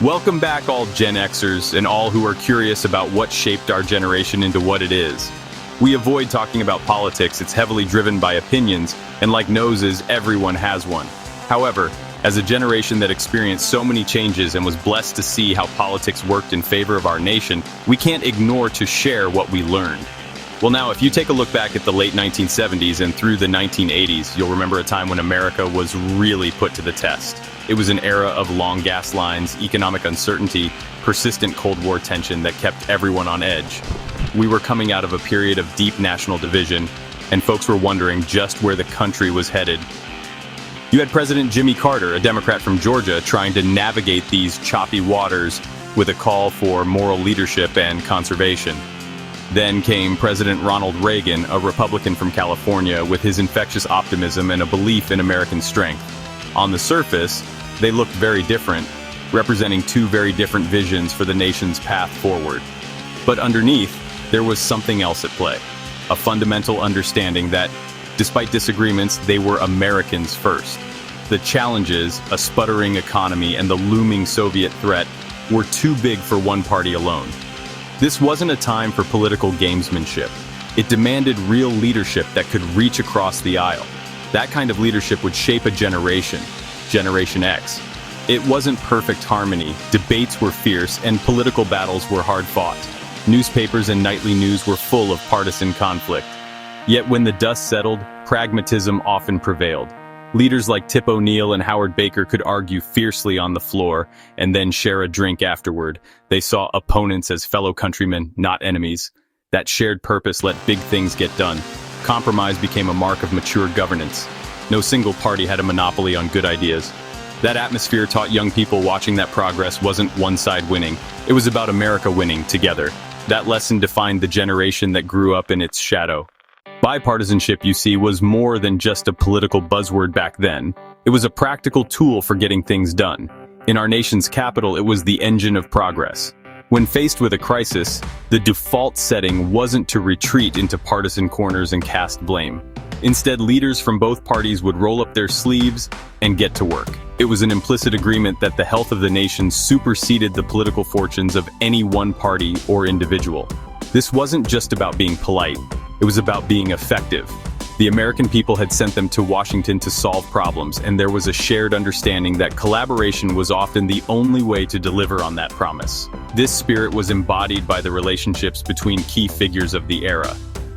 Welcome back, all Gen Xers and all who are curious about what shaped our generation into what it is. We avoid talking about politics. It's heavily driven by opinions, and like noses, everyone has one. However, as a generation that experienced so many changes and was blessed to see how politics worked in favor of our nation, we can't ignore to share what we learned. Well, now, if you take a look back at the late 1970s and through the 1980s, you'll remember a time when America was really put to the test. It was an era of long gas lines, economic uncertainty, persistent Cold War tension that kept everyone on edge. We were coming out of a period of deep national division, and folks were wondering just where the country was headed. You had President Jimmy Carter, a Democrat from Georgia, trying to navigate these choppy waters with a call for moral leadership and conservation. Then came President Ronald Reagan, a Republican from California, with his infectious optimism and a belief in American strength. On the surface, they looked very different, representing two very different visions for the nation's path forward. But underneath, there was something else at play, a fundamental understanding that, despite disagreements, they were Americans first. The challenges, a sputtering economy, and the looming Soviet threat were too big for one party alone. This wasn't a time for political gamesmanship. It demanded real leadership that could reach across the aisle. That kind of leadership would shape a generation, Generation X. It wasn't perfect harmony, debates were fierce, and political battles were hard-fought. Newspapers and nightly news were full of partisan conflict. Yet when the dust settled, pragmatism often prevailed. Leaders like Tip O'Neill and Howard Baker could argue fiercely on the floor and then share a drink afterward. They saw opponents as fellow countrymen, not enemies. That shared purpose let big things get done. Compromise became a mark of mature governance. No single party had a monopoly on good ideas. That atmosphere taught young people watching that progress wasn't one side winning. It was about America winning together. That lesson defined the generation that grew up in its shadow. Bipartisanship, you see, was more than just a political buzzword back then. It was a practical tool for getting things done. In our nation's capital, it was the engine of progress. When faced with a crisis, the default setting wasn't to retreat into partisan corners and cast blame. Instead, leaders from both parties would roll up their sleeves and get to work. It was an implicit agreement that the health of the nation superseded the political fortunes of any one party or individual. This wasn't just about being polite. It was about being effective. The American people had sent them to Washington to solve problems, and there was a shared understanding that collaboration was often the only way to deliver on that promise. This spirit was embodied by the relationships between key figures of the era.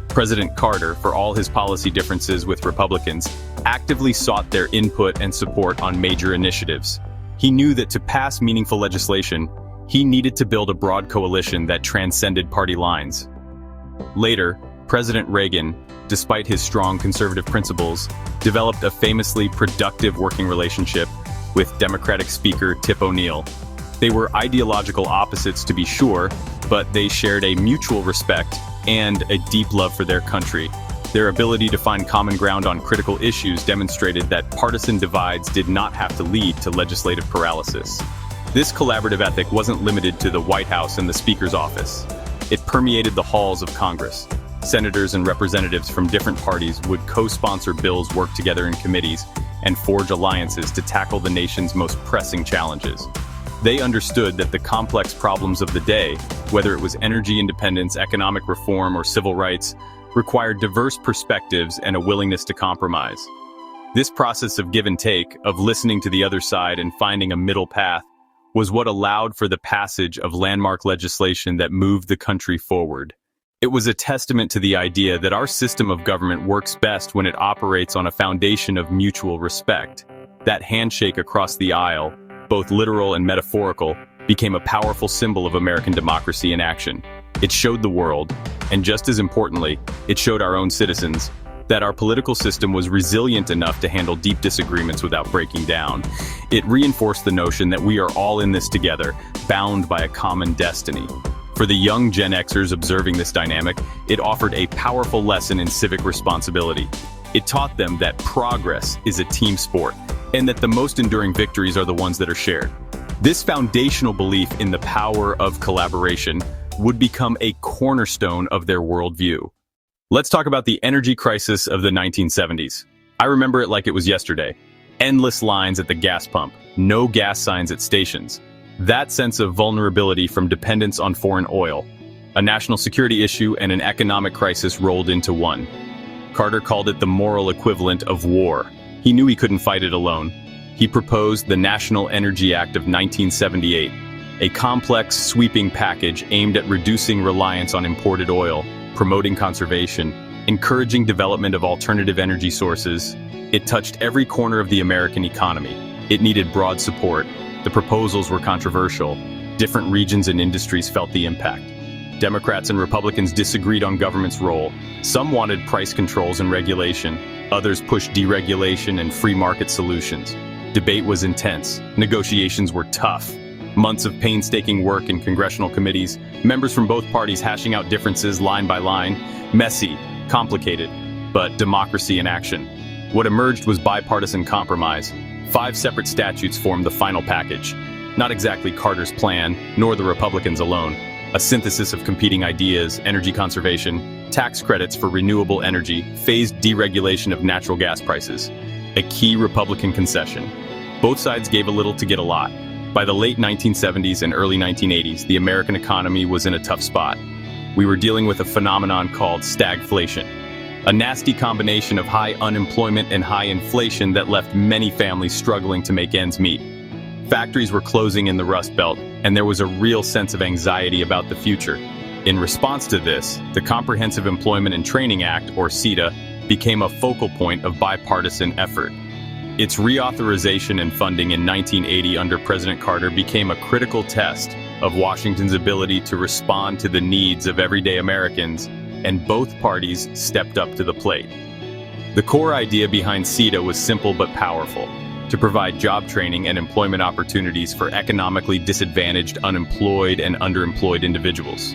President Carter, for all his policy differences with Republicans, actively sought their input and support on major initiatives. He knew that to pass meaningful legislation, he needed to build a broad coalition that transcended party lines. Later, President Reagan, despite his strong conservative principles, developed a famously productive working relationship with Democratic Speaker Tip O'Neill. They were ideological opposites, to be sure, but they shared a mutual respect and a deep love for their country. Their ability to find common ground on critical issues demonstrated that partisan divides did not have to lead to legislative paralysis. This collaborative ethic wasn't limited to the White House and the Speaker's office. It permeated the halls of Congress. Senators and representatives from different parties would co-sponsor bills, work together in committees, and forge alliances to tackle the nation's most pressing challenges. They understood that the complex problems of the day, whether it was energy independence, economic reform, or civil rights, required diverse perspectives and a willingness to compromise. This process of give and take, of listening to the other side and finding a middle path, was what allowed for the passage of landmark legislation that moved the country forward. It was a testament to the idea that our system of government works best when it operates on a foundation of mutual respect. That handshake across the aisle, both literal and metaphorical, became a powerful symbol of American democracy in action. It showed the world, and just as importantly, it showed our own citizens, that our political system was resilient enough to handle deep disagreements without breaking down. It reinforced the notion that we are all in this together, bound by a common destiny. For the young Gen Xers observing this dynamic, it offered a powerful lesson in civic responsibility. It taught them that progress is a team sport, and that the most enduring victories are the ones that are shared. This foundational belief in the power of collaboration would become a cornerstone of their worldview. Let's talk about the energy crisis of the 1970s. I remember it like it was yesterday. Endless lines at the gas pump, no gas signs at stations. That sense of vulnerability from dependence on foreign oil, a national security issue and an economic crisis rolled into one. Carter called it the moral equivalent of war. He knew he couldn't fight it alone. He proposed the National Energy Act of 1978, a complex, sweeping package aimed at reducing reliance on imported oil, promoting conservation, encouraging development of alternative energy sources. It touched every corner of the American economy. It needed broad support. The proposals were controversial. Different regions and industries felt the impact. Democrats and Republicans disagreed on government's role. Some wanted price controls and regulation. Others pushed deregulation and free market solutions. Debate was intense. Negotiations were tough. Months of painstaking work in congressional committees, members from both parties hashing out differences line by line. Messy, complicated, but democracy in action. What emerged was bipartisan compromise. 5 separate statutes formed the final package. Not exactly Carter's plan, nor the Republicans alone. A synthesis of competing ideas, energy conservation, tax credits for renewable energy, phased deregulation of natural gas prices. A key Republican concession. Both sides gave a little to get a lot. By the late 1970s and early 1980s, the American economy was in a tough spot. We were dealing with a phenomenon called stagflation. A nasty combination of high unemployment and high inflation that left many families struggling to make ends meet. Factories were closing in the Rust Belt, and there was a real sense of anxiety about the future. In response to this, the Comprehensive Employment and Training Act, or CETA, became a focal point of bipartisan effort. Its reauthorization and funding in 1980 under President Carter became a critical test of Washington's ability to respond to the needs of everyday Americans, and both parties stepped up to the plate. The core idea behind CETA was simple but powerful: to provide job training and employment opportunities for economically disadvantaged, unemployed, and underemployed individuals.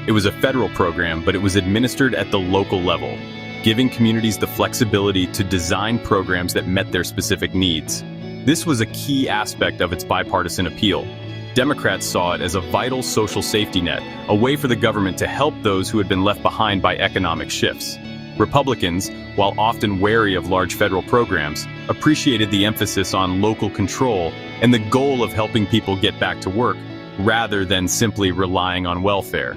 It was a federal program, but it was administered at the local level, giving communities the flexibility to design programs that met their specific needs. This was a key aspect of its bipartisan appeal. Democrats saw it as a vital social safety net, a way for the government to help those who had been left behind by economic shifts. Republicans, while often wary of large federal programs, appreciated the emphasis on local control and the goal of helping people get back to work, rather than simply relying on welfare.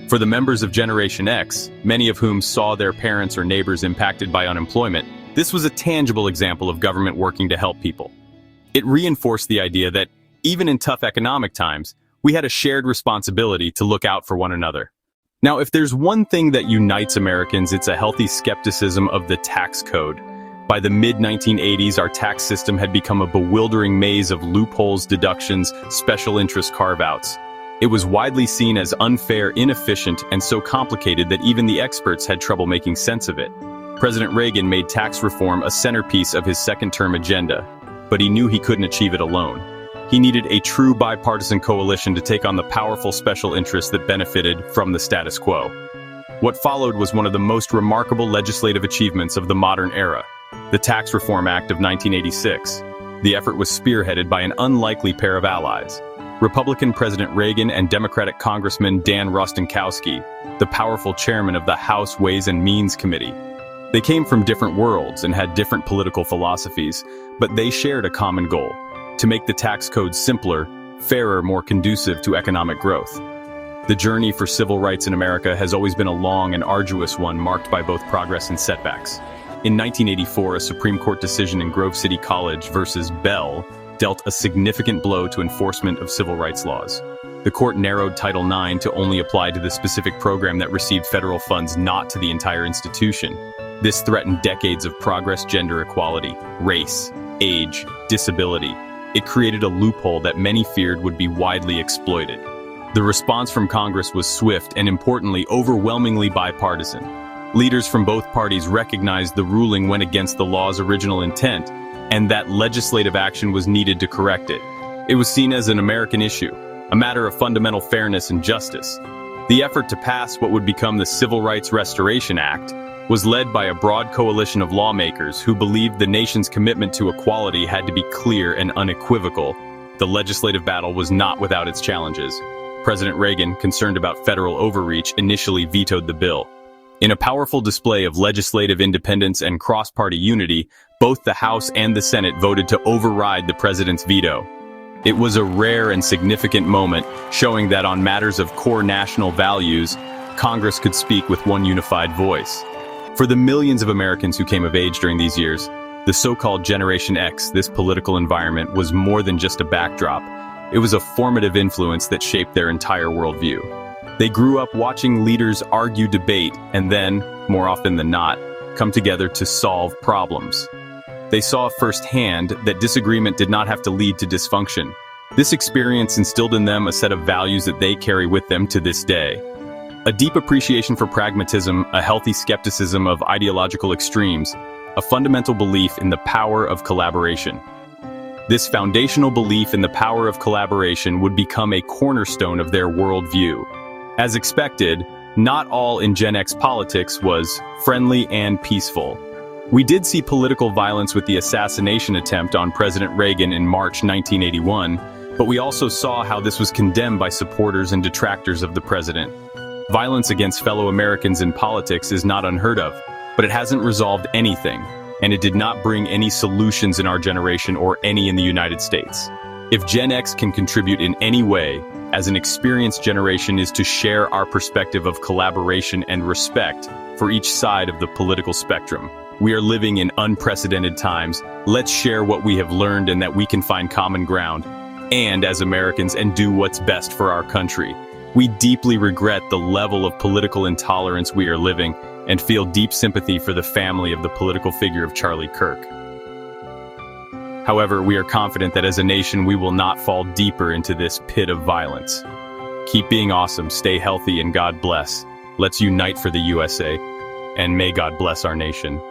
For the members of Generation X, many of whom saw their parents or neighbors impacted by unemployment, this was a tangible example of government working to help people. It reinforced the idea that, even in tough economic times, we had a shared responsibility to look out for one another. Now, if there's one thing that unites Americans, it's a healthy skepticism of the tax code. By the mid-1980s, our tax system had become a bewildering maze of loopholes, deductions, special interest carve-outs. It was widely seen as unfair, inefficient, and so complicated that even the experts had trouble making sense of it. President Reagan made tax reform a centerpiece of his second-term agenda, but he knew he couldn't achieve it alone. He needed a true bipartisan coalition to take on the powerful special interests that benefited from the status quo. What followed was one of the most remarkable legislative achievements of the modern era, the Tax Reform Act of 1986. The effort was spearheaded by an unlikely pair of allies: Republican President Reagan and Democratic Congressman Dan Rostenkowski, the powerful chairman of the House Ways and Means Committee. They came from different worlds and had different political philosophies, but they shared a common goal: to make the tax code simpler, fairer, more conducive to economic growth. The journey for civil rights in America has always been a long and arduous one, marked by both progress and setbacks. In 1984, a Supreme Court decision in Grove City College versus Bell dealt a significant blow to enforcement of civil rights laws. The court narrowed Title IX to only apply to the specific program that received federal funds, not to the entire institution. This threatened decades of progress, gender equality, race, age, disability. It created a loophole that many feared would be widely exploited. The response from Congress was swift and, importantly, overwhelmingly bipartisan. Leaders from both parties recognized the ruling went against the law's original intent, and that legislative action was needed to correct it. It was seen as an American issue, a matter of fundamental fairness and justice. The effort to pass what would become the Civil Rights Restoration Act was led by a broad coalition of lawmakers who believed the nation's commitment to equality had to be clear and unequivocal. The legislative battle was not without its challenges. President Reagan, concerned about federal overreach, initially vetoed the bill. In a powerful display of legislative independence and cross-party unity, both the House and the Senate voted to override the president's veto. It was a rare and significant moment, showing that on matters of core national values, Congress could speak with one unified voice. For the millions of Americans who came of age during these years, the so-called Generation X, this political environment, was more than just a backdrop. It was a formative influence that shaped their entire worldview. They grew up watching leaders argue, debate, and then, more often than not, come together to solve problems. They saw firsthand that disagreement did not have to lead to dysfunction. This experience instilled in them a set of values that they carry with them to this day. A deep appreciation for pragmatism, a healthy skepticism of ideological extremes, a fundamental belief in the power of collaboration. This foundational belief in the power of collaboration would become a cornerstone of their worldview. As expected, not all in Gen X politics was friendly and peaceful. We did see political violence with the assassination attempt on President Reagan in March 1981, but we also saw how this was condemned by supporters and detractors of the president. Violence against fellow Americans in politics is not unheard of, but it hasn't resolved anything, and it did not bring any solutions in our generation or any in the United States. If Gen X can contribute in any way, as an experienced generation, is to share our perspective of collaboration and respect for each side of the political spectrum. We are living in unprecedented times. Let's share what we have learned and that we can find common ground, and as Americans, and do what's best for our country. We deeply regret the level of political intolerance we are living and feel deep sympathy for the family of the political figure of Charlie Kirk. However, we are confident that as a nation, we will not fall deeper into this pit of violence. Keep being awesome, stay healthy, and God bless. Let's unite for the USA, and may God bless our nation.